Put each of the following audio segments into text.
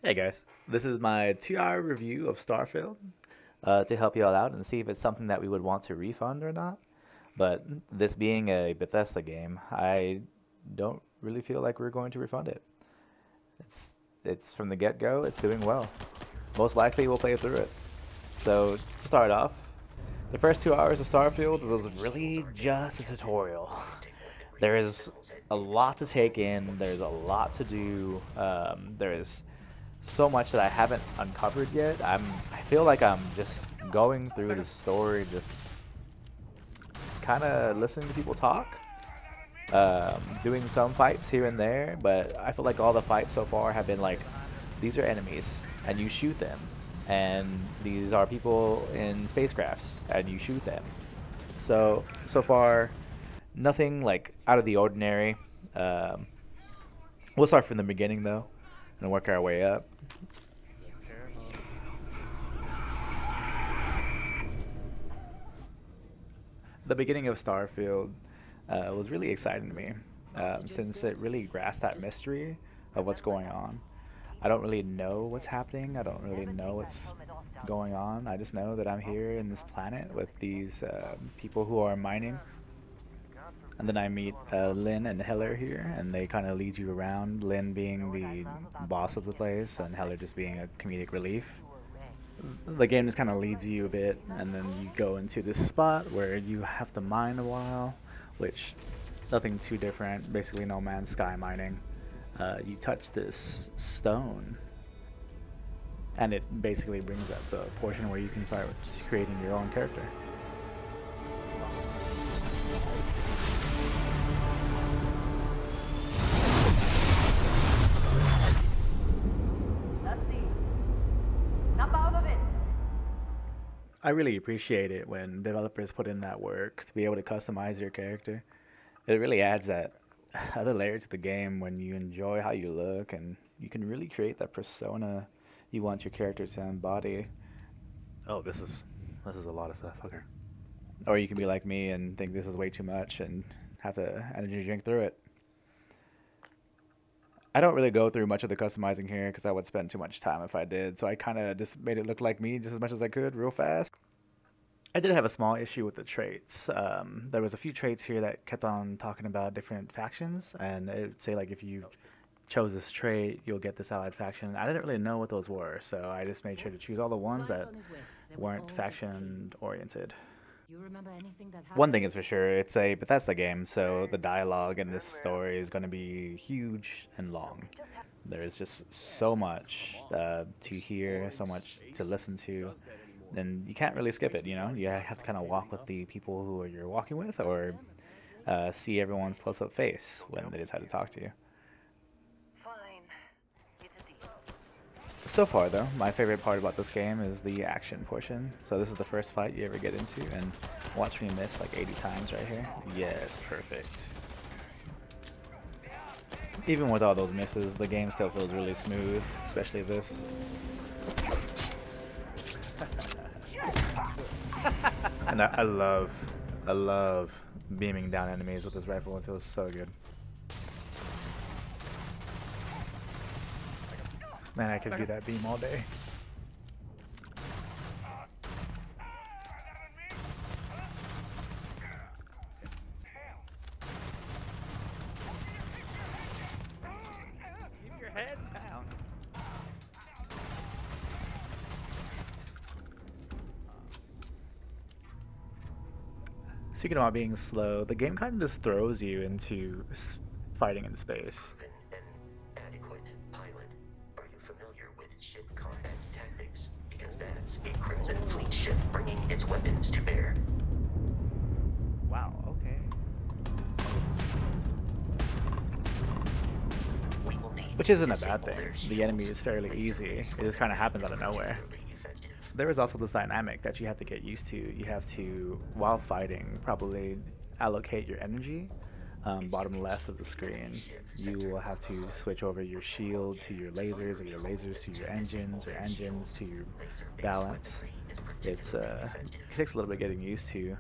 Hey guys, this is my 2 hour review of Starfield to help you all out and see if it's something that we would want to refund or not. But this being a Bethesda game, I don't really feel like we're going to refund it. It's from the get-go, it's doing well. Most likely we'll play through it. So to start off, the first 2 hours of Starfield was really just a tutorial. There is a lot to take in, there's a lot to do, there is so much that I haven't uncovered yet. I feel like I'm just going through the story, just kind of listening to people talk, doing some fights here and there, but I feel like all the fights so far have been like, these are enemies, and you shoot them, and these are people in spacecrafts, and you shoot them. So far, nothing like out of the ordinary. Um, we'll start from the beginning though, and work our way up. The beginning of Starfield was really exciting to me since it really grasped that mystery of what's going on. I don't really know what's happening. I don't really know what's going on. I just know that I'm here in this planet with these people who are mining. And then I meet Lynn and Heller here, and they kind of lead you around. Lynn being the boss of the place, and Heller just being a comedic relief. The game just kind of leads you a bit, and then you go into this spot where you have to mine a while, which nothing too different. Basically, No Man's Sky mining. You touch this stone, and it basically brings up the portion where you can start creating your own character. Snap out of it! I really appreciate it when developers put in that work to be able to customize your character. It really adds that other layer to the game when you enjoy how you look and you can really create that persona you want your character to embody. Oh, this is a lot of stuff. Okay. Or you can be like me and think this is way too much and have to energy drink through it. I don't really go through much of the customizing here because I would spend too much time if I did. So I kind of just made it look like me just as much as I could real fast. I did have a small issue with the traits. There was a few traits here that kept on talking about different factions, and it would say like if you chose this trait, you'll get this allied faction. I didn't really know what those were, so I just made sure to choose all the ones Client that on his way. They will weren't all get paid. faction oriented. You remember anything that One happened? thing is for sure, it's a Bethesda game, so the dialogue in this story is going to be huge and long. There's just so much to hear, so much to listen to, and you can't really skip it. You know, you have to kind of walk with the people who you're walking with, or see everyone's close-up face when they decide to talk to you. Fine. It's a deal. So far, though, my favorite part about this game is the action portion. So this is the first fight you ever get into, and watch me miss like 80 times right here. Yes, perfect. Even with all those misses, the game still feels really smooth, especially this. And I love beaming down enemies with this rifle. It feels so good. Man, I could do that beam all day. Keep your heads down. Speaking about being slow, the game kind of just throws you into fighting in space. An adequate pilot. Are you familiar with ship combat tactics? Because that's a Crimson Fleet ship bringing its weapons to bear. Wow, okay. We will need Which isn't a to bad disable thing. their The enemy shields. is fairly easy. It just kind of happens out of nowhere. Particularly effective. There is also this dynamic that you have to get used to. You have to, while fighting, probably allocate your energy. Bottom left of the screen, you will have to switch over your shield to your lasers, or your lasers to your engines, or engines to your balance. It takes a little bit getting used to.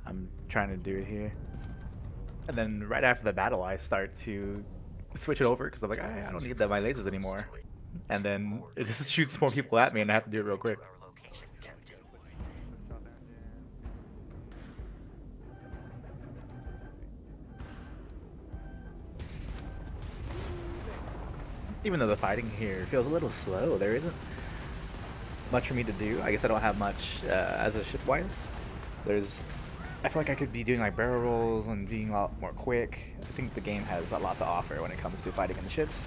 I'm trying to do it here. And then right after the battle, I start to switch it over because I'm like, I don't need my lasers anymore. and then it just shoots more people at me, and I have to do it real quick. Our location, Captain. Even though the fighting here feels a little slow, there isn't much for me to do. I guess I don't have much as a ship-wise. I feel like I could be doing like barrel rolls and being a lot more quick. I think the game has a lot to offer when it comes to fighting in the ships,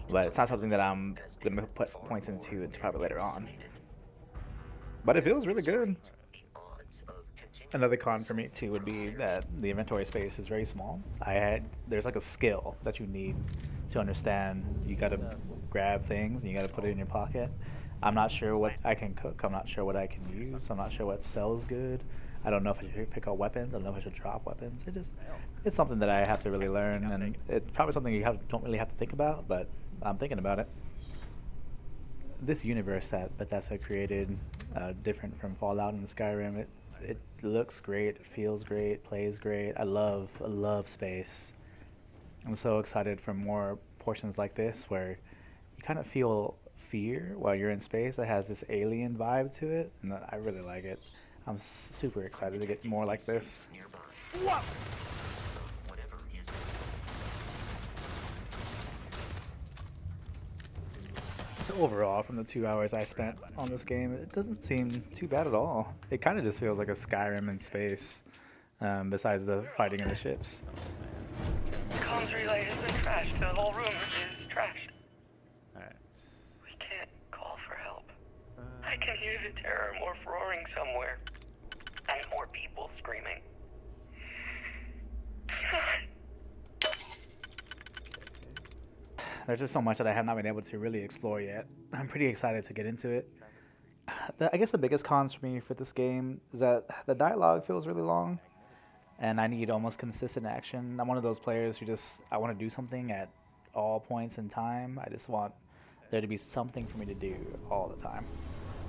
but it's not something that I'm gonna put points into until probably later on. But it feels really good. Another con for me too would be that the inventory space is very small. There's like a skill that you need to understand. You gotta grab things and you gotta put it in your pocket. I'm not sure what I can cook. I'm not sure what I can use. I'm not sure what sells good. I don't know if I should pick up weapons. I don't know if I should drop weapons. It's something that I have to really learn, and it's probably something don't really have to think about, but I'm thinking about it. This universe that Bethesda created, different from Fallout and Skyrim, it looks great, it feels great, plays great. I love space. I'm so excited for more portions like this where you kind of feel fear while you're in space that has this alien vibe to it, and I really like it. I'm super excited to get more like this. Nearby. Whoa! Whatever is. So overall, from the 2 hours I spent on this game, it doesn't seem too bad at all. It kind of just feels like a Skyrim in space, besides the fighting in the ships. Comms relay has been trashed. The whole room is trashed. Alright. We can't call for help. I can hear the terror morph roaring somewhere. And more people screaming. God. There's just so much that I have not been able to really explore yet. I'm pretty excited to get into it. I guess the biggest cons for me for this game is that the dialogue feels really long, and I need almost consistent action. I'm one of those players who I want to do something at all points in time. I just want there to be something for me to do all the time.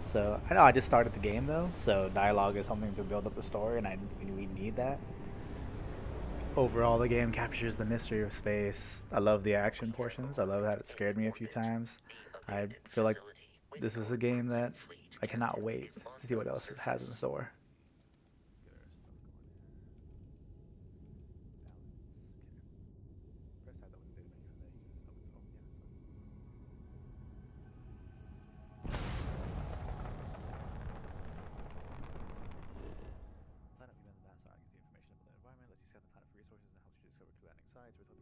So I know I just started the game though, so dialogue is something to build up the story, and we need that. Overall, the game captures the mystery of space. I love the action portions. I love that it scared me a few times. I feel like this is a game that I cannot wait to see what else it has in store. Planet Human, that song gives you information about the environment, lets you scan the planet for resources, and helps you discover planning sites.